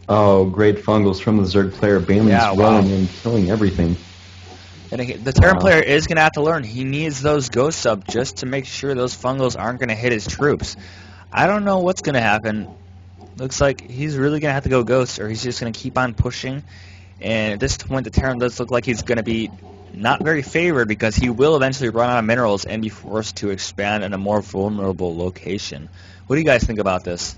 Oh, great fungals from the Zerg player. Baneling's Yeah, wow. running and killing everything. And the Terran player is going to have to learn. He needs those ghosts up just to make sure those fungals aren't going to hit his troops. I don't know what's going to happen. Looks like he's really going to have to go ghosts, or he's just going to keep on pushing. And at this point, the Terran does look like he's going to be not very favored because he will eventually run out of minerals and be forced to expand in a more vulnerable location. What do you guys think about this?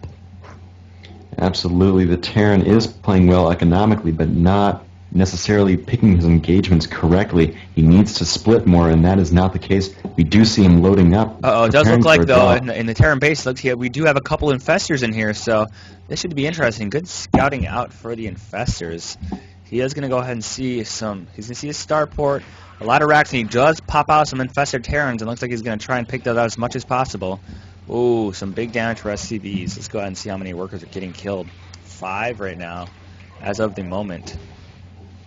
Absolutely, the Terran is playing well economically, but not necessarily picking his engagements correctly. He needs to split more, and that is not the case. We do see him loading up. Uh-oh, it does preparing look like, for a though, drop. in the Terran base, looks here, we do have a couple infestors in here, so this should be interesting. Good scouting out for the infestors. He is going to go ahead and see some, he's going to see a starport, a lot of racks, and he does pop out some infested Terrans, and looks like he's going to try and pick those out as much as possible. Ooh, some big damage for SCVs. Let's go ahead and see how many workers are getting killed. 5 right now, as of the moment.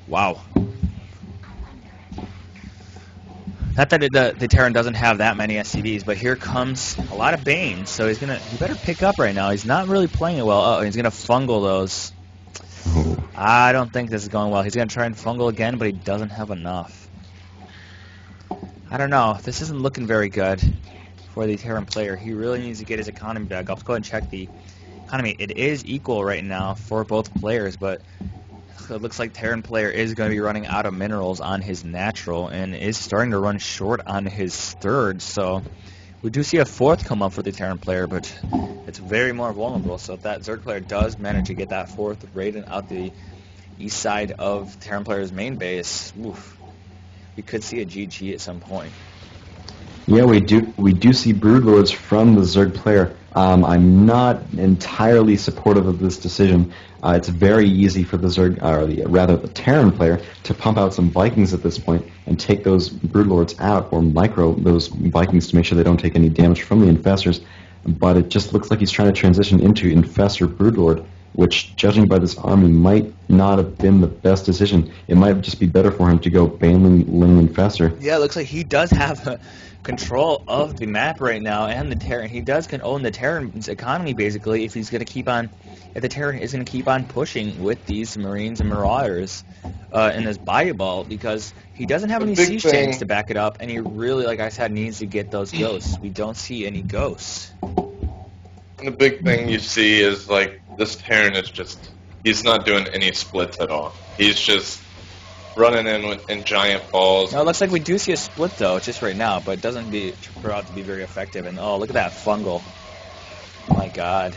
Wow. Not that the Terran doesn't have that many SCVs, but here comes a lot of Bane, so he better pick up right now. He's not really playing it well. Uh-oh, he's going to fungal those. Oh. I don't think this is going well. He's going to try and fungal again, but he doesn't have enough. I don't know. This isn't looking very good for the Terran player. He really needs to get his economy back. I'll go ahead and check the economy. It is equal right now for both players, but it looks like Terran player is going to be running out of minerals on his natural and is starting to run short on his third. So we do see a fourth come up for the Terran player, but it's very more vulnerable. So if that Zerg player does manage to get that fourth raiding out the east side of Terran player's main base, oof, we could see a GG at some point. Yeah, we do see Broodlords from the Zerg player. I'm not entirely supportive of this decision. It's very easy for the Zerg, or rather the Terran player, to pump out some Vikings at this point and take those Broodlords out, or micro those Vikings to make sure they don't take any damage from the Infestors. But it just looks like he's trying to transition into Infestor Broodlord, which, judging by this army, might not have been the best decision. It might just be better for him to go Baneling Ling Infestor. Yeah, it looks like he does have control of the map right now and the Terran. He can own the Terran's economy basically if he's going to keep on, if the Terran is going to keep on pushing with these Marines and Marauders in this Bayou Ball, because he doesn't have any siege tanks to back it up, and he really, like I said, needs to get those ghosts. We don't see any ghosts. The big thing you see is, like, this Terran is just, he's not doing any splits at all. He's just running in giant balls. No, it looks like we do see a split, though, just right now, but it doesn't turn out to be very effective. And, oh, look at that fungal. My God.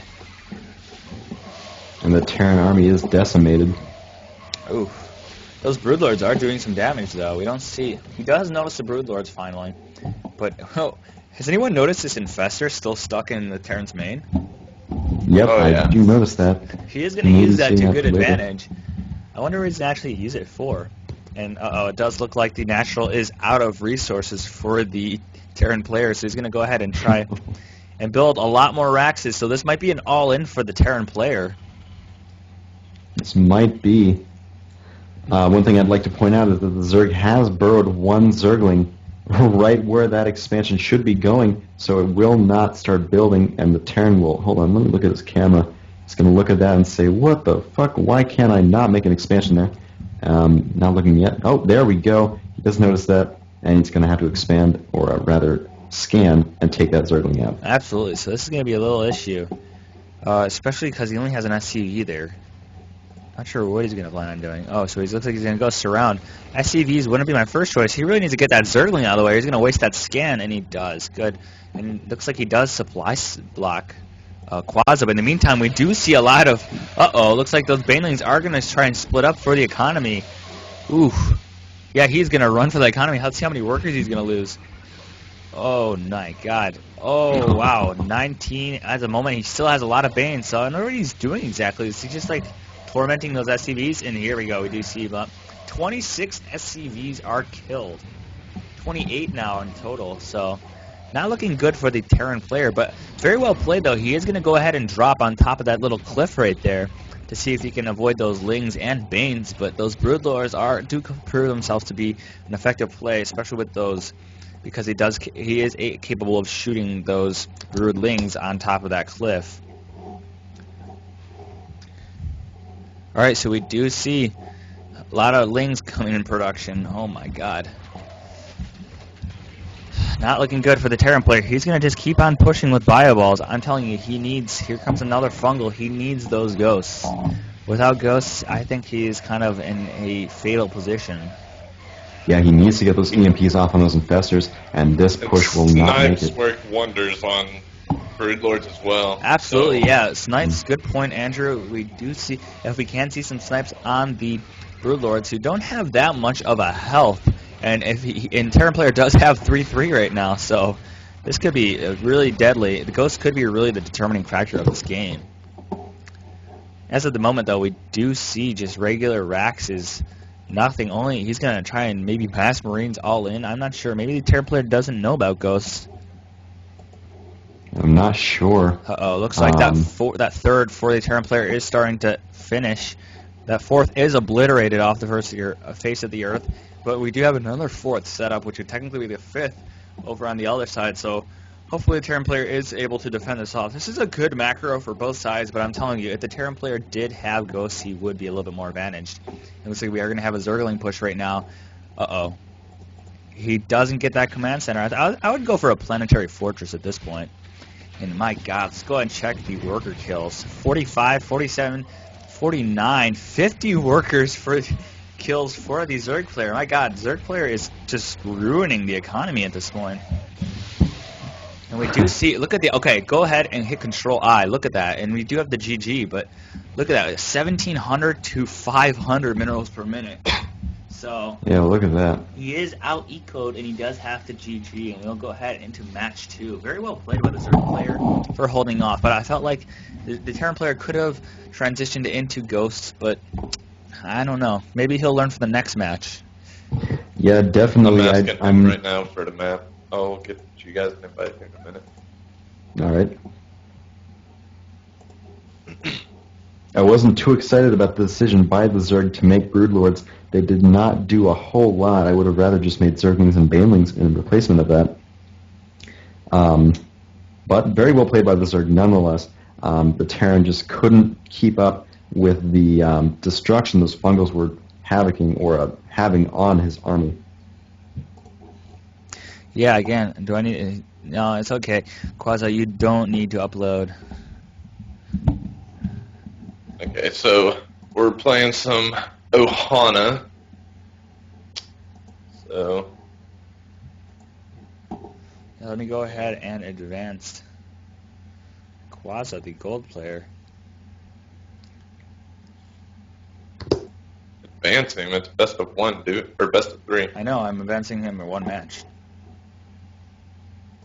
And the Terran army is decimated. Ooh. Those Broodlords are doing some damage, though. We don't see... He does notice the Broodlords, finally. But, oh, has anyone noticed this Infestor still stuck in the Terran's main? Yep, Oh, yeah. I do notice that. He is going to use that to good later. advantage. I wonder what he's going to actually use it for. And, uh-oh, it does look like the natural is out of resources for the Terran player, so he's going to go ahead and try and build a lot more Raxes. So this might be an all-in for the Terran player. This might be. One thing I'd like to point out is that the Zerg has burrowed one Zergling right where that expansion should be going, so it will not start building, and the Terran will... Hold on, let me look at his camera. He's going to look at that and say, what the fuck, why can't I not make an expansion there? Not looking yet. Oh, there we go. He does notice that, and he's going to have to expand, or rather scan, and take that Zergling out. Absolutely. So this is going to be a little issue, especially because he only has an SCV there. Not sure what he's going to plan on doing. Oh, so he looks like he's going to go surround. SCVs wouldn't be my first choice. He really needs to get that Zergling out of the way. He's going to waste that scan, and he does. Good. And looks like he does supply block Quaza. But in the meantime, we do see a lot of... Uh-oh, looks like those Banelings are going to try and split up for the economy. Oof. Yeah, he's going to run for the economy. Let's see how many workers he's going to lose. Oh, my God. Oh, wow. 19. At the moment, he still has a lot of Bane, so I don't know what he's doing exactly. Is he just, like, tormenting those SCVs? And here we go. We do see 26 SCVs are killed. 28 now in total, so not looking good for the Terran player, but very well played, though. He is going to go ahead and drop on top of that little cliff right there to see if he can avoid those Lings and Banes, but those Broodlords do prove themselves to be an effective play, especially with those, because he is capable of shooting those Broodlings on top of that cliff. All right, so we do see a lot of Lings coming in production. Oh my god. Not looking good for the Terran player. He's going to just keep on pushing with bio balls. I'm telling you, here comes another fungal. He needs those ghosts. Without ghosts, I think he's kind of in a fatal position. Yeah, he needs to get those EMPs off on those infestors, and this push will not make Snipes it. work wonders on Broodlords as well. Absolutely, yeah. Snipes, good point, Andrew. We do see, if we can see some snipes on the Broodlords who don't have that much of a health, and Terran player does have 3-3 right now, so this could be really deadly. The Ghost could be really the determining factor of this game. As of the moment, though, we do see just regular racks is nothing. Only he's going to try and maybe pass Marines all in. I'm not sure. Maybe the Terran player doesn't know about Ghosts. I'm not sure. Uh-oh, looks like that third for the Terran player is starting to finish. That fourth is obliterated off the face of the Earth, but we do have another fourth set up, which would technically be the fifth over on the other side, so hopefully the Terran player is able to defend this off. This is a good macro for both sides, but I'm telling you, if the Terran player did have Ghosts, he would be a little bit more advantaged. It looks like we are going to have a Zergling push right now. Uh-oh. He doesn't get that command center. I would go for a Planetary Fortress at this point. And my god, let's go ahead and check the worker kills. 45, 47, 49, 50 workers for kills for the Zerg player. My god, Zerg player is just ruining the economy at this point. And we do see, look at the, okay, go ahead and hit Control I. Look at that. And we do have the GG, but look at that. 1,700 to 500 minerals per minute. So Yeah, look at that. he is out ecoed, and he does have to GG, and we'll go ahead into match 2. Very well played by the Zerg player for holding off, but I felt like the Terran player could have transitioned into Ghosts, but I don't know. Maybe he'll learn for the next match. Yeah, definitely. I'm asking him I'm right now for the map. I'll get you guys an invite here in a minute. all right. I wasn't too excited about the decision by the Zerg to make Broodlords. They did not do a whole lot. I would have rather just made Zerglings and Banelings in replacement of that. But very well played by the Zerg nonetheless. The Terran just couldn't keep up with the destruction those fungals were having on his army. Yeah, again, do I need... No, it's okay. Quasi, you don't need to upload. Okay, so we're playing some Ohana. So Now, let me go ahead and advance Quasi, the gold player. advancing, it's best of 1, dude, or best of 3. I know, I'm advancing him in one match.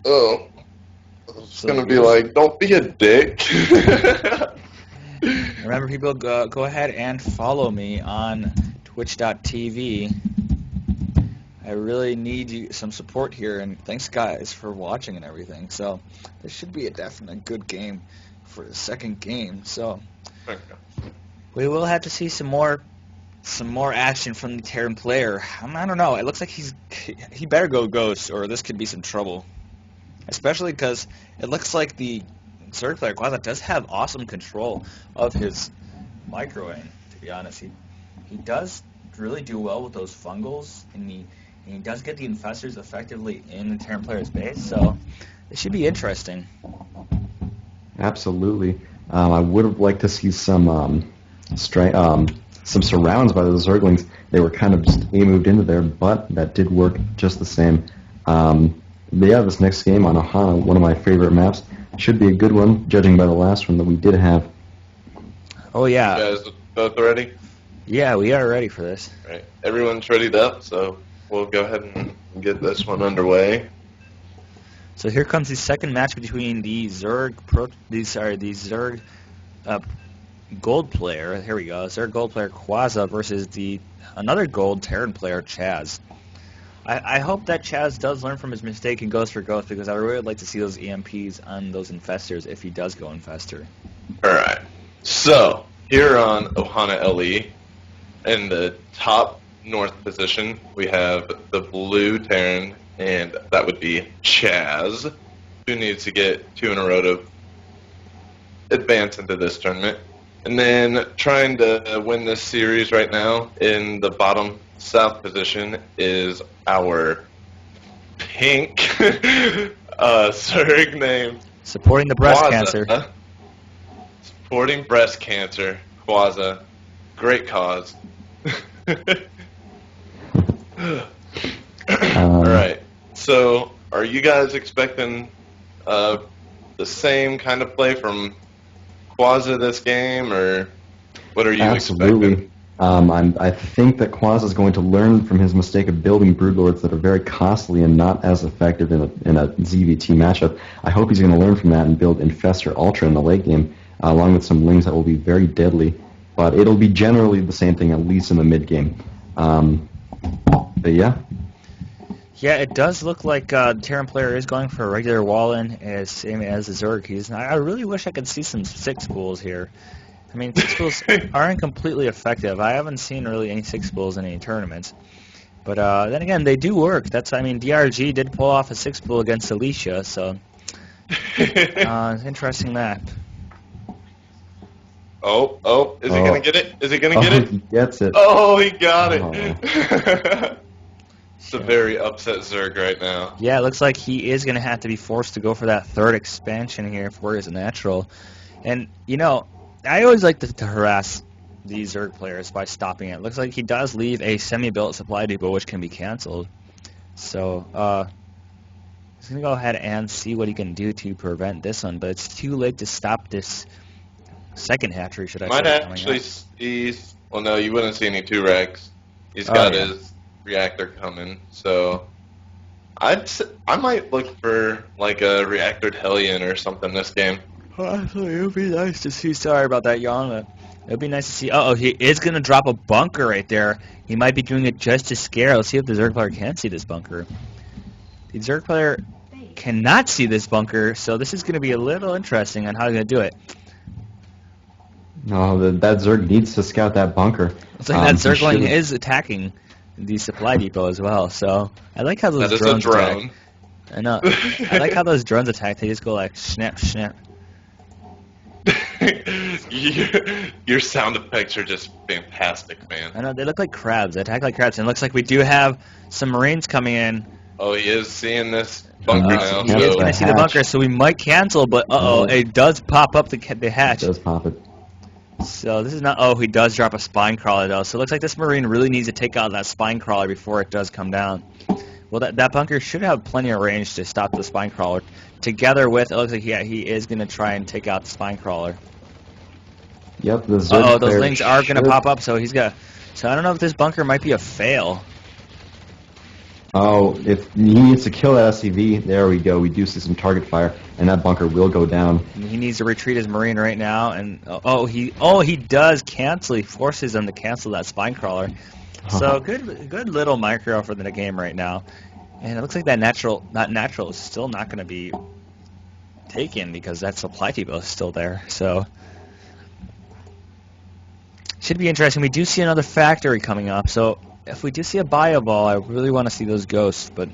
Oh, it's So gonna be you- like, don't be a dick. Remember, people, go ahead and follow me on twitch.tv. I really need some support here, and thanks, guys, for watching and everything. So, this should be a definite good game for the second game. So, Okay. we will have to see some more action from the Terran player. I don't know. It looks like he better go Ghost, or this could be some trouble. Especially because it looks like the Zerg player Quasi does have awesome control of his micro-aim, to be honest. He does really do well with those fungals, and he does get the infestors effectively in the Terran player's base, so it should be interesting. Absolutely. I would have liked to see some surrounds by the Zerglings. They were kind of just moved into there, but that did work just the same. But yeah, this next game on Ohana, one of my favorite maps, should be a good one, judging by the last one that we did have. Oh, yeah. You guys both ready? Yeah, we are ready for this. Right. Everyone's readied up, so we'll go ahead and get this one underway. So here comes the second match between the Zerg gold player. Here we go. Zerg gold player Quaza versus another gold Terran player Chaz. I hope that Chaz does learn from his mistake and goes for Ghost, because I really would like to see those EMPs on those infestors if he does go infestor. Alright, so here on Ohana LE, in the top north position, we have the blue Terran, and that would be Chaz, who needs to get 2 in a row to advance into this tournament. And then trying to win this series right now in the bottom south position is our pink Zerg named Supporting the breast Quaza. cancer. Supporting breast cancer, Quaza. Great cause. All right. So, are you guys expecting the same kind of play from Quaza this game, or what are you Absolutely. expecting? I think that Quaz is going to learn from his mistake of building Broodlords that are very costly and not as effective in a ZVT matchup. I hope he's going to learn from that and build Infestor Ultra in the late game, along with some lings that will be very deadly. But it'll be generally the same thing, at least in the mid game. But yeah. Yeah, it does look like the Terran player is going for a regular wall-in, as same as the Zerg. I really wish I could see some 6 spools here. I mean, 6 spools aren't completely effective. I haven't seen really any 6 spools in any tournaments. But then again, they do work. DRG did pull off a 6 spool against Alicia, so interesting that. Oh, is he going to get it? Is he going to get it? He gets it. Oh, he got it. It's a very upset Zerg right now. Yeah, it looks like he is going to have to be forced to go for that 3rd expansion here for his natural. And, you know, I always like to harass these Zerg players by stopping it. Looks like he does leave a semi-built supply depot which can be canceled. So, he's going to go ahead and see what he can do to prevent this one, but it's too late to stop this second hatchery, should I Might say. actually see... Well, no, you wouldn't see any 2-Rex. He's got his reactor coming, so... I might look for, like, a reactored Hellion or something this game. Actually, it would be nice to see. Sorry about that, Jan. It would be nice to see. Uh-oh, he is going to drop a bunker right there. He might be doing it just to scare. Let's see if the Zerg player can see this bunker. The Zerg player cannot see this bunker, so this is going to be a little interesting on how he's going to do it. No, that Zerg needs to scout that bunker. Looks like that Zergling is attacking the supply depot as well, so I like how those That is drones a drone. attack. I know. I like how those drones attack. They just go like, snap, snap. Your sound effects are just fantastic, man. I know, they look like crabs. They attack like crabs. And it looks like we do have some Marines coming in. Oh, he is seeing this bunker now. He is going to see the bunker, so we might cancel, but it does pop up the hatch. It does pop it. So this is not... Oh, he does drop a spine crawler, though. So it looks like this Marine really needs to take out that spine crawler before it does come down. Well, that bunker should have plenty of range to stop the spine crawler. Together with... It looks like he is going to try and take out the spine crawler. Yep, the Zerg those lings are going to pop up, so he's got... So I don't know if this bunker might be a fail. Oh, if he needs to kill that SCV, there we go. We do see some target fire, and that bunker will go down. He needs to retreat his Marine right now, and he does cancel. He forces him to cancel that spine crawler. So good little micro for the game right now. And it looks like that natural is still not going to be taken because that supply depot is still there. So should be interesting. We do see another factory coming up, so if we do see a bio ball, I really want to see those ghosts, but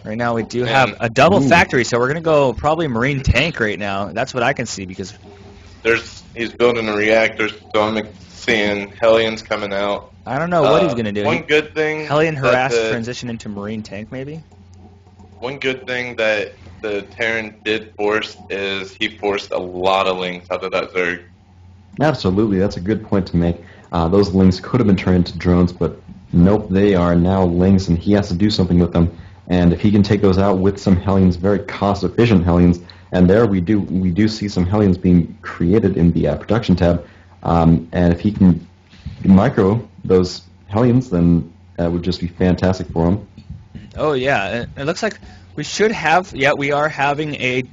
right now we do have a double factory, so we're going to go probably Marine tank right now. That's what I can see because he's building a reactor, so I'm seeing Hellions coming out. I don't know what he's going to do. One good thing... Hellion harass transition into Marine tank, maybe? One good thing that the Terran did force is he forced a lot of lings out of that Zerg. Absolutely, that's a good point to make. Those lings could have been turned into drones, but nope, they are now lings, and he has to do something with them. And if he can take those out with some Hellions, very cost-efficient Hellions, and there we do see some Hellions being created in the production tab. And if he can micro those Hellions, then that would just be fantastic for him. Oh yeah, it looks like we should have. Yeah, we are having a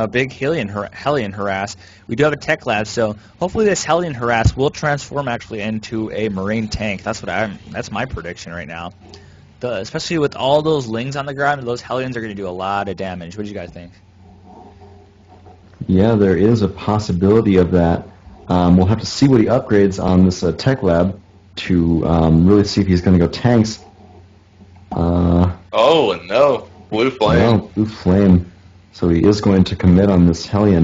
big Hellion harass. We do have a tech lab, so hopefully this Hellion harass will transform actually into a Marine tank. That's my prediction right now. Especially with all those lings on the ground, those Hellions are going to do a lot of damage. What do you guys think? Yeah, there is a possibility of that. We'll have to see what he upgrades on this tech lab to really see if he's going to go tanks. Oh, no. Blue flame. No, blue flame. So he is going to commit on this Hellion.